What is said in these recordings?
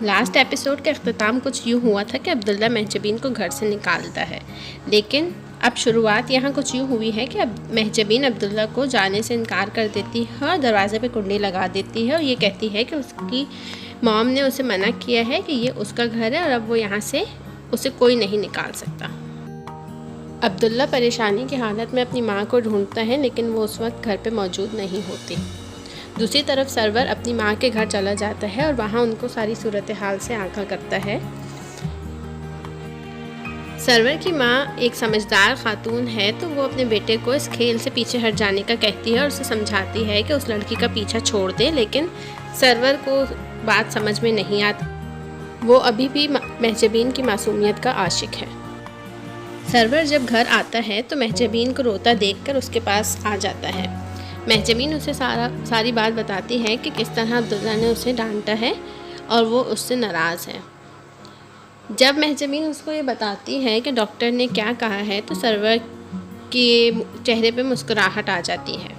Last episode का अख्ताम कुछ यूँ हुआ था कि अब्दुल्ला महजबीन को घर से निकालता है, लेकिन अब शुरुआत यहाँ कुछ यूँ हुई है कि अब महजबीन अब्दुल्ला को जाने से इनकार कर देती है और दरवाज़े पे कुंडी लगा देती है और ये कहती है कि उसकी मॉम ने उसे मना किया है कि ये उसका घर है और अब वो यहाँ से उसे कोई नहीं निकाल सकता। अब्दुल्ला परेशानी की हालत में अपनी माँ को ढूंढता है, लेकिन वो उस वक्त घर पे मौजूद नहीं होती। दूसरी तरफ सरवर अपनी माँ के घर चला जाता है और वहाँ उनको सारी सूरत हाल से आगाह करता है। सरवर की माँ एक समझदार खातून है, तो वो अपने बेटे को इस खेल से पीछे हट जाने का कहती है और उसे समझाती है कि उस लड़की का पीछा छोड़ दे, लेकिन सरवर को बात समझ में नहीं आती। वो अभी भी महजबीन की मासूमियत का आशिक है। सरवर जब घर आता है तो महजबीन को रोता देखकर उसके पास आ जाता है। महजबीन उसे सारी बात बताती है कि किस तरह अब्दुल्ला ने उसे डांटा है और वो उससे नाराज़ है। जब महजबीन उसको ये बताती है कि डॉक्टर ने क्या कहा है तो सरवर के चेहरे पे मुस्कुराहट आ जाती है।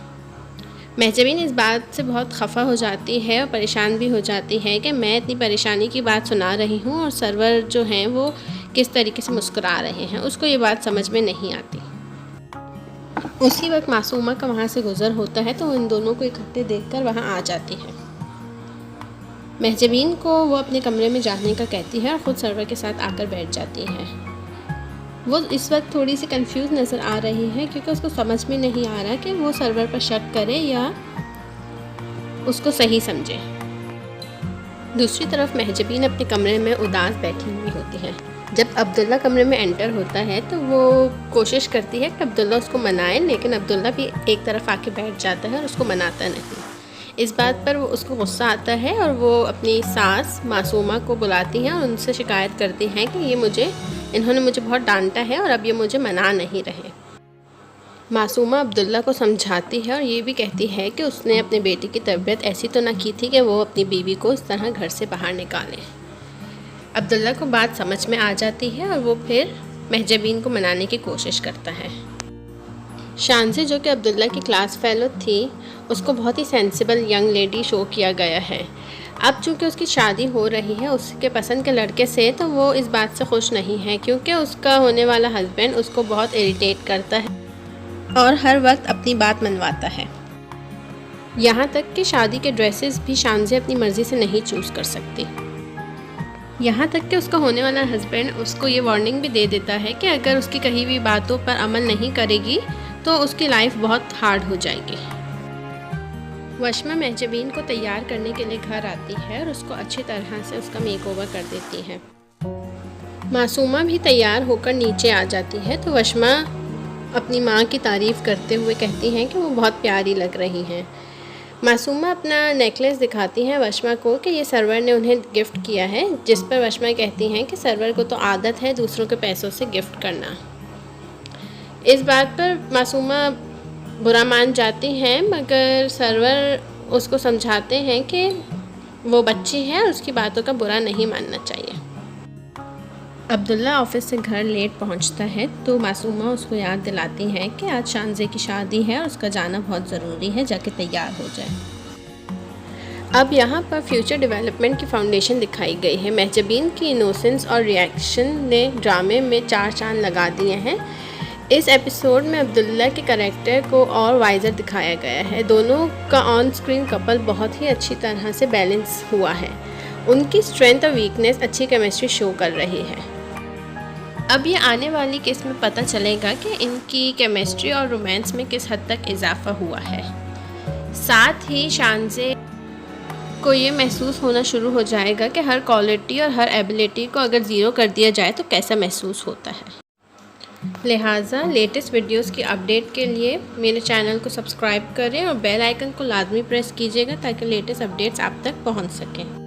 महजबीन इस बात से बहुत खफा हो जाती है और परेशान भी हो जाती है कि मैं इतनी परेशानी की बात सुना रही हूँ और सरवर जो हैं वो किस तरीके से मुस्कुरा रहे हैं, उसको ये बात समझ में नहीं आती। उसी वक्त मासूमा का वहाँ से गुज़र होता है तो इन दोनों को इकट्ठे देखकर वहाँ आ जाती है। महजबीन को वो अपने कमरे में जाने का कहती है और ख़ुद सरवर के साथ आकर बैठ जाती है। वो इस वक्त थोड़ी सी कंफ्यूज नज़र आ रही है क्योंकि उसको समझ में नहीं आ रहा कि वो सरवर पर शक करे या उसको सही समझे। दूसरी तरफ महजबीन अपने कमरे में उदास बैठी हुई होती है। जब अब्दुल्ला कमरे में एंटर होता है तो वो कोशिश करती है कि अब्दुल्ला उसको मनाए, लेकिन अब्दुल्ला भी एक तरफ आके बैठ जाता है और उसको मनाता नहीं। इस बात पर वो उसको गुस्सा आता है और वो अपनी सास मासूमा को बुलाती हैं और उनसे शिकायत करती हैं कि इन्होंने मुझे बहुत डांटा है और अब ये मुझे मना नहीं रहे। मासूमा अब्दुल्ला को समझाती है और ये भी कहती है कि उसने अपने बेटे की तबीयत ऐसी तो ना की थी कि वो अपनी बीवी को इस तरह घर से बाहर निकाले। अब्दुल्ला को बात समझ में आ जाती है और वो फिर महजबीन को मनाने की कोशिश करता है। शानज़े जो कि अब्दुल्ला की क्लास फेलो थी, उसको बहुत ही सेंसिबल यंग लेडी शो किया गया है। अब चूँकि उसकी शादी हो रही है उसके पसंद के लड़के से, तो वो इस बात से खुश नहीं है क्योंकि उसका होने वाला हस्बैंड उसको बहुत इरिटेट करता है और हर वक्त अपनी बात मनवाता है। यहाँ तक कि शादी के ड्रेसेस भी शानज़े अपनी मर्ज़ी से नहीं चूज़ कर सकती। यहाँ तक कि उसका होने वाला हस्बैंड उसको ये वार्निंग भी दे देता है कि अगर उसकी कही हुई बातों पर अमल नहीं करेगी तो उसकी लाइफ बहुत हार्ड हो जाएगी। वशमा महजबीन को तैयार करने के लिए घर आती है और उसको अच्छी तरह से उसका मेकओवर कर देती है। मासूमा भी तैयार होकर नीचे आ जाती है तो वशमा अपनी माँ की तारीफ़ करते हुए कहती हैं कि वो बहुत प्यारी लग रही हैं। मासूमा अपना नेकलेस दिखाती हैं वशमा को कि ये सरवर ने उन्हें गिफ्ट किया है, जिस पर वशमा कहती हैं कि सरवर को तो आदत है दूसरों के पैसों से गिफ्ट करना। इस बात पर मासूमा बुरा मान जाती हैं, मगर सरवर उसको समझाते हैं कि वो बच्ची है और उसकी बातों का बुरा नहीं मानना चाहिए। अब्दुल्ला ऑफिस से घर लेट पहुंचता है तो मासूमा उसको याद दिलाती हैं कि आज शानज़े की शादी है और उसका जाना बहुत ज़रूरी है, जाके तैयार हो जाए। अब यहाँ पर फ्यूचर डेवलपमेंट की फाउंडेशन दिखाई गई है। महजबीन की इनोसेंस और रिएक्शन ने ड्रामे में 4 चांद लगा दिए हैं। इस एपिसोड में अब्दुल्ला के करैक्टर को और वाइजर दिखाया गया है। दोनों का ऑन स्क्रीन कपल बहुत ही अच्छी तरह से बैलेंस हुआ है। उनकी स्ट्रेंथ और वीकनेस अच्छी केमिस्ट्री शो कर रही है। अब ये आने वाली केस में पता चलेगा कि इनकी केमिस्ट्री और रोमांस में किस हद तक इजाफा हुआ है। साथ ही शानज़े को ये महसूस होना शुरू हो जाएगा कि हर क्वालिटी और हर एबिलिटी को अगर ज़ीरो कर दिया जाए तो कैसा महसूस होता है। लिहाजा लेटेस्ट वीडियोस की अपडेट के लिए मेरे चैनल को सब्सक्राइब करें और बेल आइकन को लाजमी प्रेस कीजिएगा ताकि लेटेस्ट अपडेट्स आप तक पहुंच सकें।